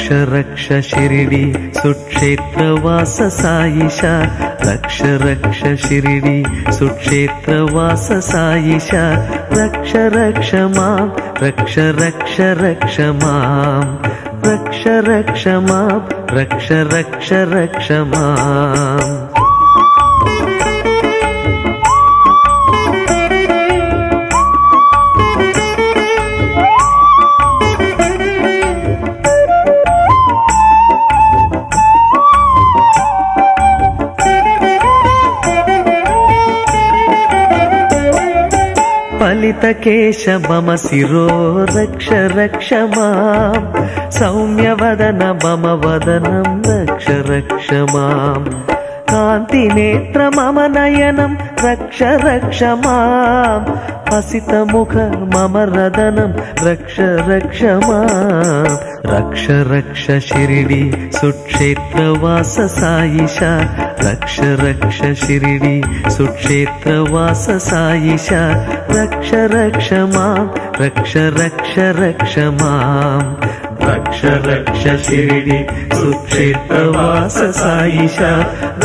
रक्ष रक्ष शिरिडी सुक्षेत्रवास साईशा रक्ष रक्ष शिरिडी सुक्षेत्रवास साईशा रक्ष रक्ष मां रक्ष रक्ष रक्ष मां रक्ष रक्ष मां रक्ष रक्ष रक्ष मां। फलितकेश मम शिरो रक्ष रक्ष मां सौम्यवदन मम वदनं रक्ष रक्ष मां कान्तिनेत्र मम नयनं रक्ष रक्ष मां हसितमुख मम रदनं रक्ष रक्ष मां। रक्ष रक्ष शिरिडी सुक्षेत्रवास साईशा रक्ष रक्ष शिरिडी सुक्षेत्रवास साईशा रक्ष रक्ष मां रक्ष रक्ष रक्ष मां रक्ष रक्ष शिरिडी सुक्षेत्रवास साईशा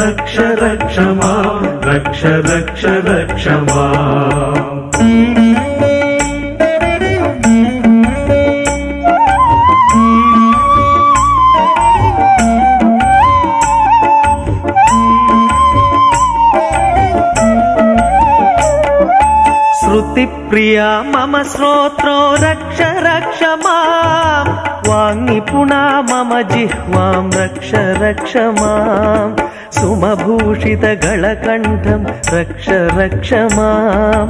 रक्ष रक्ष मां रक्ष रक्ष रक्ष मां। श्रुतिप्रिया मम श्रोत्रो रक्ष रक्ष मां वाङ्निपुणा मम जिह्वां रक्ष रक्ष मां सुमभूषितगलकण्ठं रक्ष रक्ष मां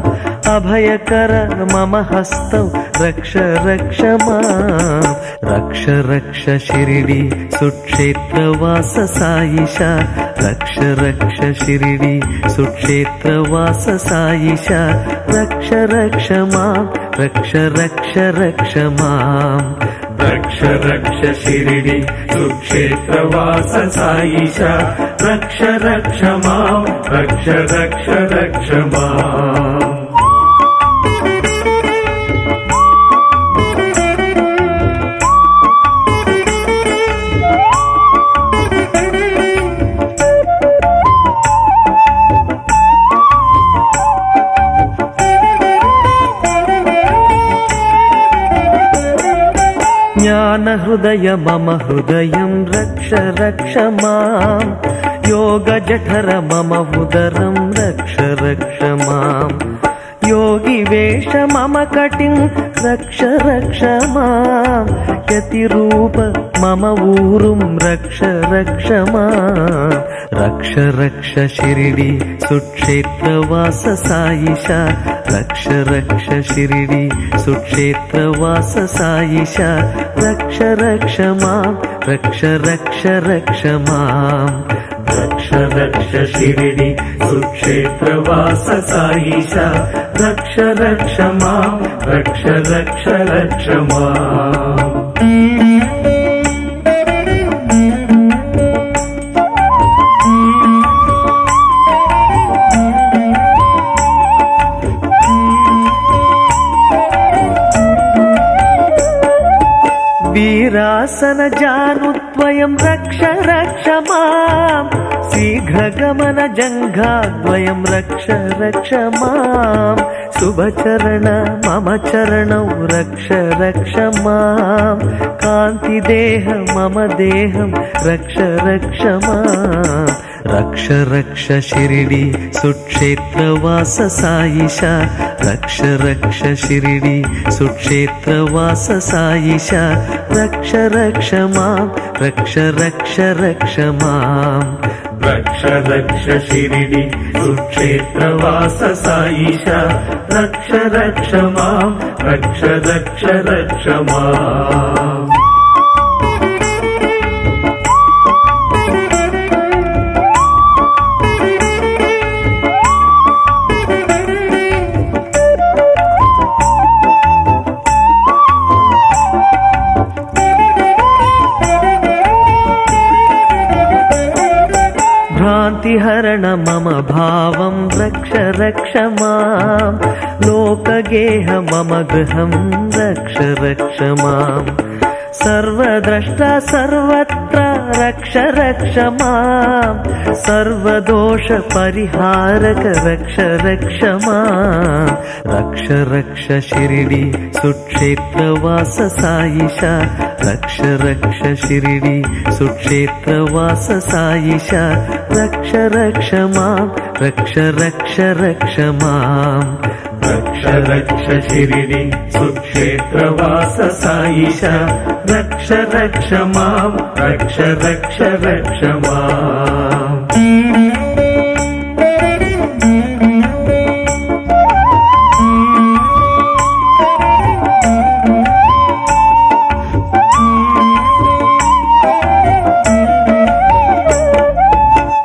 अभयकर मम हस्तौ रक्ष रक्ष मां। रक्ष रक्ष शिरिडी सुक्षेत्रवास साईशा रक्ष रक्ष शिरिडी सुक्षेत्रवास साईशा रक्ष रक्ष मां रक्ष रक्ष रक्ष मां रक्ष रक्ष शिरिडी सुक्षेत्रवास साईशा रक्ष रक्ष मां रक्ष रक्ष रक्ष मां। ज्ञान हृदय मम हृदयं रक्ष रक्ष मां योग जठर मम उदरं रक्ष रक्ष मां योगी वेश मम कटिं रक्ष रक्ष मां यतिरूप मम ऊरुं रक्ष रक्ष मां। रक्ष रक्ष शिरिडी सुक्षेत्रवास साईशा रक्ष रक्ष शिरिडी सुक्षेत्रवास साईशा रक्ष रक्ष मां रक्ष रक्ष रक्ष मां रक्ष रक्ष शिरिडी सुक्षेत्रवास साईशा रक्ष रक्ष मां रक्ष रक्ष रक्ष मां। वीरासन जानुद्वयं रक्ष रक्ष मां शीघ्रगमन जङ्घाद्वयं रक्ष रक्ष मां शुभचरण मम चरणौ रक्ष रक्ष मां कान्तिदेह मम देहं रक्ष रक्ष मां। रक्ष रक्ष शिरिडी सुक्षेत्रवास साईशा रक्ष रक्ष शिरिडी सुक्षेत्रवास साईशा रक्ष रक्ष मां रक्ष रक्ष रक्ष मां रक्ष रक्ष शिरिडी सुक्षेत्रवास साईशा रक्ष रक्ष मां रक्ष रक्ष रक्ष मां। भ्रान्तिहरण मम भावं रक्ष रक्ष मां लोकगेह मम गृहं रक्ष रक्ष मां सर्वद्रष्टा सर्वत्र रक्ष रक्ष माम् सर्वदोष परिहारक रक्ष रक्ष माम् रक्ष रक्ष शिरिडी सुक्षेत्रवास साईशा रक्ष रक्ष शिरिडी सुक्षेत्रवास साईशा रक्ष रक्ष माम् रक्ष रक्ष रक्ष माम् रक्ष रक्ष शिरिडी सुक्षेत्रवास साईशा रक्ष रक्ष माम् रक्ष रक्ष रक्ष माम्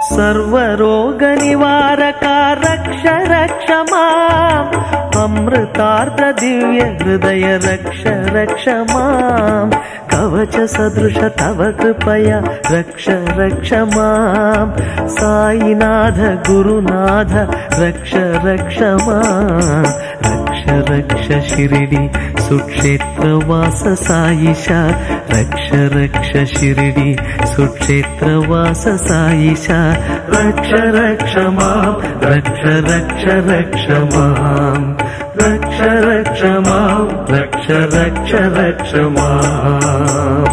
सर्वरोग निवारका रक्ष रक्ष माम् अमृतार्थ दिव्य हृदय रक्ष रक्ष माम् कवच सदृश तव कृपया रक्ष रक्ष माम् साईनाथ गुरुनाथ रक्ष रक्ष माम् रक्ष रक्ष शिरिडी सुक्षेत्रवास साईशा रक्ष रक्ष शिरिडी सुक्षेत्रवास साईशा रक्ष रक्ष माम् रक्ष रक्ष रक्ष माम् रक्ष रक्ष माम् रक्ष रक्ष रक्ष माम्